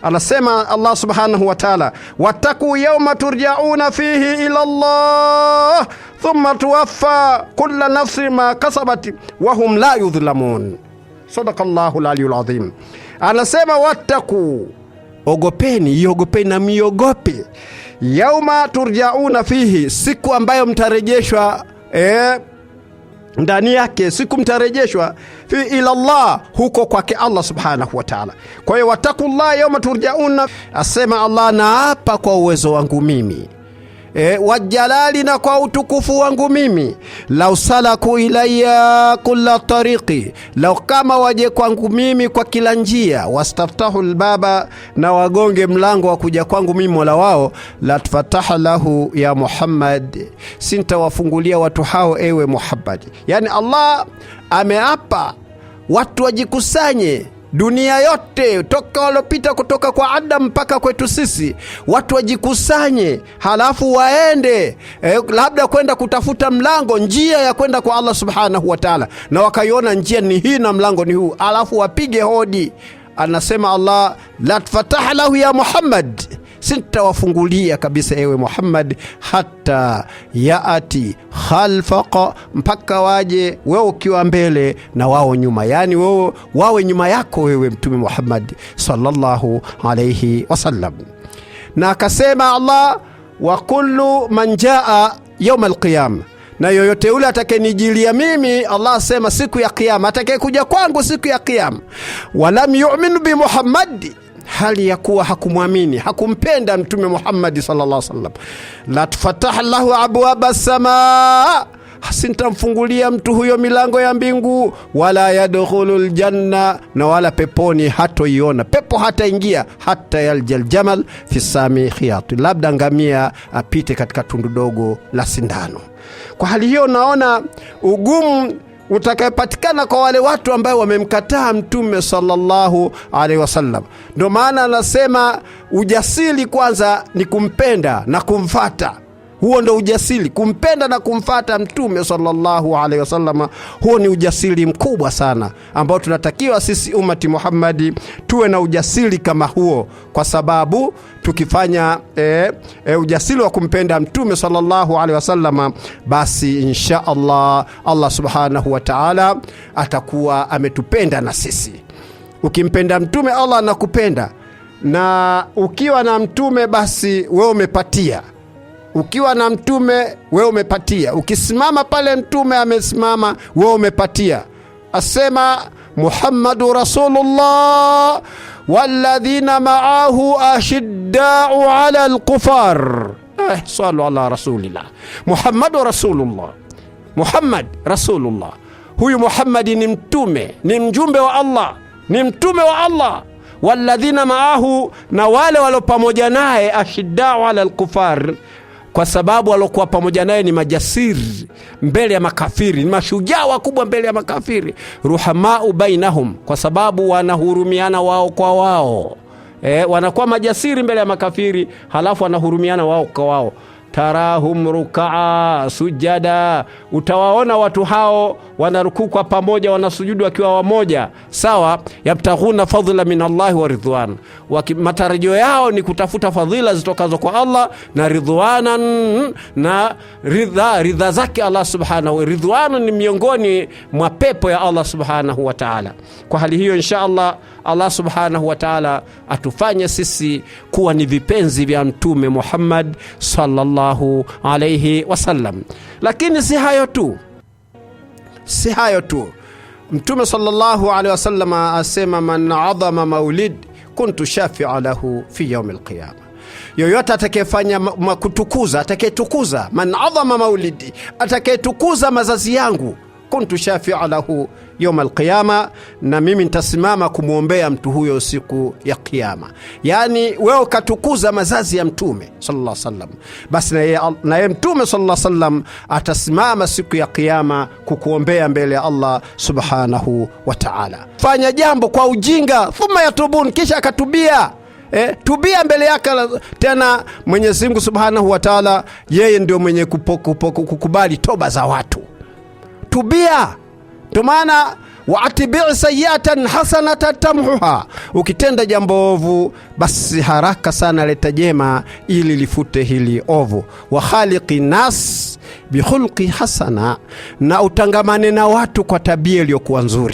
Anasema Allah subhanahu wa ta'ala, wattaqu yawma turja'una fihi ila Allah thumma tuwaffa kullu nafsin ma kasabat wa hum la yudhlamun. Sadaqallahu al-aliyyul azim. Anasema wattaqu, ogopeni, iogopeni na miogope, yauma turjauna fihi, siku ambayo mtarejeshwa ndani yake, siku mtarejeshwa fi ila Allah, huko kwake Allah subhanahu wa ta'ala. Kwa hiyo wattaqullah yauma turjauna, asema Allah, naapa kwa uwezo wangu mimi, wajalali, na kwa utukufu wangu mimi, lau salaku ilayya kulla tariqi, lau kama waje kwangu mimi kwa kila njia, wastaftahu albaba, na wagonge mlango wa kuja kwangu mimi Mola wao, la tfataha lahu ya Muhammad, sintawafungulia watu hao ewe Muhammad. Yani Allah ameapa watu wajikusanye, dunia yote toka walopita, kutoka kwa Adam mpaka kwetu sisi, watu wajikusanye, halafu waende labda kwenda kutafuta mlango, njia ya kwenda kwa Allah subhanahu wa ta'ala, na wakaiona njia ni hii na mlango ni huu, halafu wapige hodi. Anasema Allah, la tfataha lahu ya Muhammad, sintawafungulia kabisa ewe Muhammad, hata yaati khalfaqa, mpaka waje wewe ukiwa mbele na wao nyuma, yani wewe wawe nyuma yako wewe Mtume Muhammad sallallahu alayhi wasallam. Na akasema Allah, wa kullu man jaa yawm alqiyam, na yoyote yule atakayenijilia mimi, Allah asema siku ya kiyama, atakayekuja kwangu siku ya kiyama, walam yu'min bi Muhammad, hali ya kuwa hakumwamini, hakumpenda Mtume Muhammad sallallahu alaihi wasallam, la tfataha lahu abwaba samaa, sintamfungulia mtu huyo milango ya mbingu, wala yadkhulul janna, na wala peponi hatoiona, pepo hataingia, hata yaljal jamal fi sami khiyat, labda ngamia apite katika tundu dogo la sindano. Kwa hali hiyo naona ugumu utakayepatikana kwa wale watu ambao wamemkataa Mtume sallallahu alaihi wasallam. Ndio maana anasema ujasiri kwanza ni kumpenda na kumfuata. Huo ndio ujasiri, kumpenda na kumfuata Mtume sallallahu alaihi wasallam. Huo ni ujasiri mkubwa sana ambao tunatakiwa sisi umati Muhammadi tuwe na ujasiri kama huo, kwa sababu tukifanya ujasiri wa kumpenda Mtume sallallahu alaihi wasallam, basi insha Allah, Allah subhanahu wa ta'ala atakuwa ametupenda na sisi. Ukimpenda Mtume, Allah anakupenda, na ukiwa na Mtume basi wewe umepatia. Ukiwa na Mtume wewe umepatia, ukisimama pale Mtume amesimama wewe umepatia. Asema Muhammadu Rasulullah walladhina ma'ahu ashidda'u 'ala al-kufar. Sallu ala rasulillah. Muhammadu Rasulullah, Muhammad Rasulullah. Huyu Muhammad ni mtume, ni mjumbe wa Allah, ni mtume wa Allah. Walladhina ma'ahu, na wale walo pamoja naye, ashidda'u 'ala al-kufar, kwa sababu walokuwa pamoja naye ni majasiri mbele ya makafiri, ni mashujaa wakubwa mbele ya makafiri. Ruhamau bainahum, kwa sababu wanahurumiana wao kwa wao, wanakuwa majasiri mbele ya makafiri, halafu wanahurumiana wao kwa wao. Tarahum rukaa sujada, utawaona watu hao wanaruku kwa pamoja, wanasujudu wakiwa wamoja, sawa. Yabtaghuna fadhila min Allah wa ridwan, matarajio yao ni kutafuta fadhila zitokazo kwa Allah na ridwanan, na ridha zake Allah subhanahu. Ridwanan ni miongoni mwa pepo ya Allah subhanahu wa ta'ala. Kwa hali hiyo insha Allah, Allah subhanahu wa ta'ala atufanye sisi kuwa ni vipenzi vya Mtume Muhammad sallallahu alayhi wasallam. Lakini si hayo tu, si hayo tu. Mtume sallallahu alayhi wasallam asema, man adhama maulid kuntu shafi'a lahu fi yawm alqiyama. Yoyote atakayefanya kutukuza, atakayetukuza, man adhama maulidi, atakayetukuza mazazi yangu, kuntu shafi'a lahu yawm alqiyama, na mimi nitasimama kumuombea mtu huyo siku ya kiyama. Yani wewe katukuza mazazi ya Mtume sallallahu alaihi wasallam, basi na yeye Mtume sallallahu alaihi wasallam atasimama siku ya kiyama kukuombea mbele ya Allah subhanahu wa ta'ala. Fanya jambo kwa ujinga, thumma yatubun, kisha akatubia. Tubia mbele yake tena. Mwenyezi Mungu subhanahu wa ta'ala yeye ndio mwenye kukubali toba za watu. Tubia. Ndio maana wa atbi' sayyatan hasanatan tamhuha, ukitenda jambo ovu basi haraka sana leta jema ili lifute hili ovu. Wa khaliqin nas bi khulqi hasana, na utangamane na watu kwa tabia iliyokuwa nzuri.